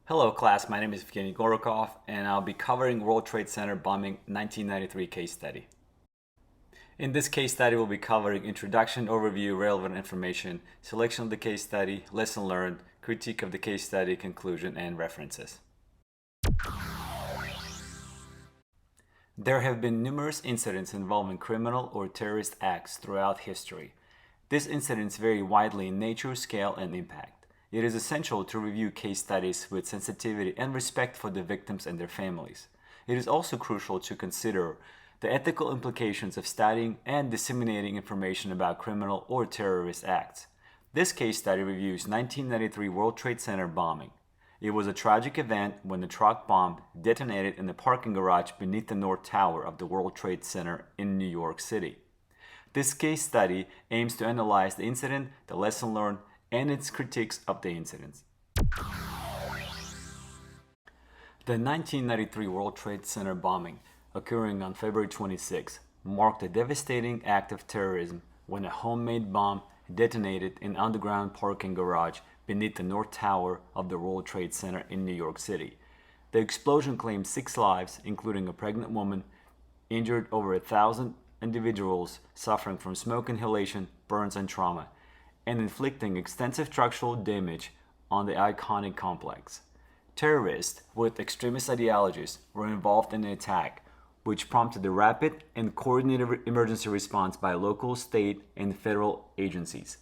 Hello class, my name is Evgeny Gorokov and I'll be covering World Trade Center bombing 1993 case study. In this case study, we'll be covering introduction, overview, relevant information, selection of the case study, lesson learned, critique of the case study, conclusion, and references. There have been numerous incidents involving criminal or terrorist acts throughout history. These incidents vary widely in nature, scale, and impact. It is essential to review case studies with sensitivity and respect for the victims and their families. It is also crucial to consider the ethical implications of studying and disseminating information about criminal or terrorist acts. This case study reviews 1993 World Trade Center bombing. It was a tragic event when the truck bomb detonated in the parking garage beneath the North Tower of the World Trade Center in New York City. This case study aims to analyze the incident, the lesson learned, and its critiques of the incidents. The 1993 World Trade Center bombing, occurring on February 26, marked a devastating act of terrorism when a homemade bomb detonated in an underground parking garage beneath the North Tower of the World Trade Center in New York City. The explosion claimed 6 lives, including a pregnant woman, injured over 1,000 individuals suffering from smoke inhalation, burns, and trauma, and inflicting extensive structural damage on the iconic complex. Terrorists with extremist ideologies were involved in the attack, which prompted a rapid and coordinated emergency response by local, state, and federal agencies.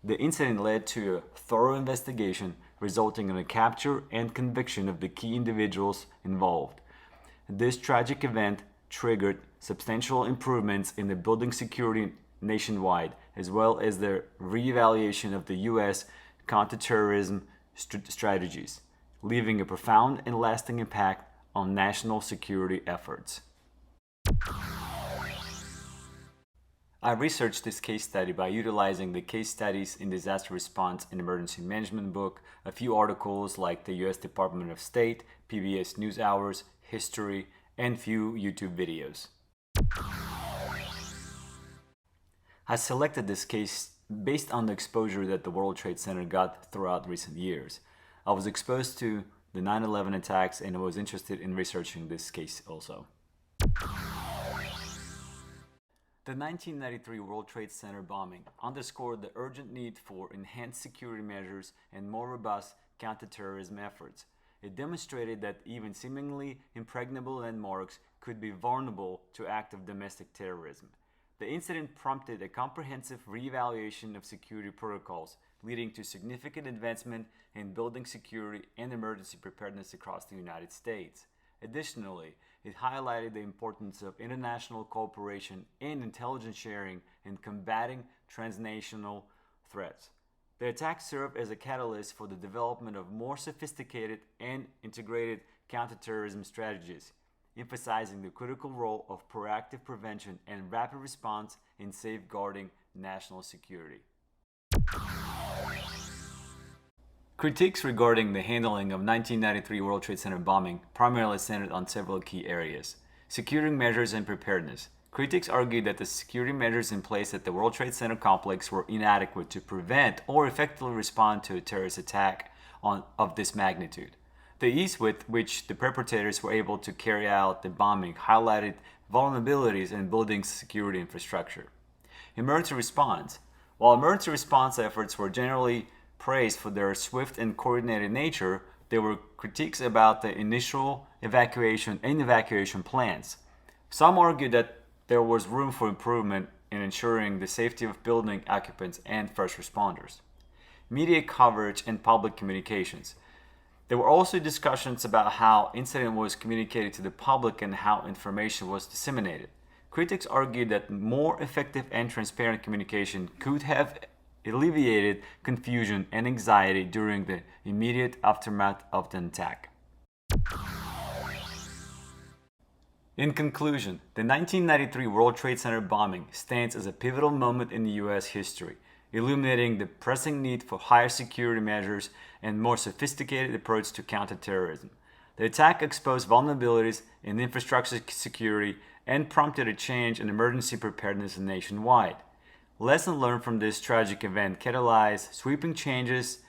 The incident led to a thorough investigation, resulting in the capture and conviction of the key individuals involved. This tragic event triggered substantial improvements in the building security nationwide, as well as the reevaluation of the U.S. counterterrorism strategies, leaving a profound and lasting impact on national security efforts. I researched this case study by utilizing the Case Studies in Disaster Response and Emergency Management book, a few articles like the U.S. Department of State, PBS NewsHours, History, and few YouTube videos. I selected this case based on the exposure that the World Trade Center got throughout recent years. I was exposed to the 9/11 attacks and I was interested in researching this case also. The 1993 World Trade Center bombing underscored the urgent need for enhanced security measures and more robust counterterrorism efforts. It demonstrated that even seemingly impregnable landmarks could be vulnerable to active domestic terrorism. The incident prompted a comprehensive reevaluation of security protocols, leading to significant advancement in building security and emergency preparedness across the United States. Additionally, it highlighted the importance of international cooperation and intelligence sharing in combating transnational threats. The attack served as a catalyst for the development of more sophisticated and integrated counterterrorism strategies, emphasizing the critical role of proactive prevention and rapid response in safeguarding national security. Critiques regarding the handling of 1993 World Trade Center bombing primarily centered on several key areas. Security measures and preparedness. Critics argued that the security measures in place at the World Trade Center complex were inadequate to prevent or effectively respond to a terrorist attack of this magnitude. The ease with which the perpetrators were able to carry out the bombing highlighted vulnerabilities in building security infrastructure. Emergency response. While emergency response efforts were generally praised for their swift and coordinated nature, there were critiques about the initial evacuation and evacuation plans. Some argued that there was room for improvement in ensuring the safety of building occupants and first responders. Media coverage and public communications. There were also discussions about how incident was communicated to the public and how information was disseminated. Critics argued that more effective and transparent communication could have alleviated confusion and anxiety during the immediate aftermath of the attack. In conclusion, the 1993 World Trade Center bombing stands as a pivotal moment in U.S. history, illuminating the pressing need for higher security measures and more sophisticated approach to counterterrorism. The attack exposed vulnerabilities in infrastructure security and prompted a change in emergency preparedness nationwide. Lessons learned from this tragic event catalyzed sweeping changes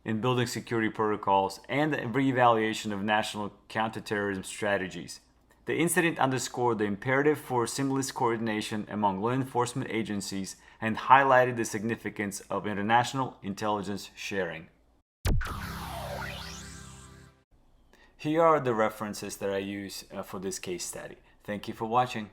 in building security protocols and the reevaluation of national counterterrorism strategies. The incident underscored the imperative for seamless coordination among law enforcement agencies and highlighted the significance of international intelligence sharing. Here are the references that I use for this case study. Thank you for watching.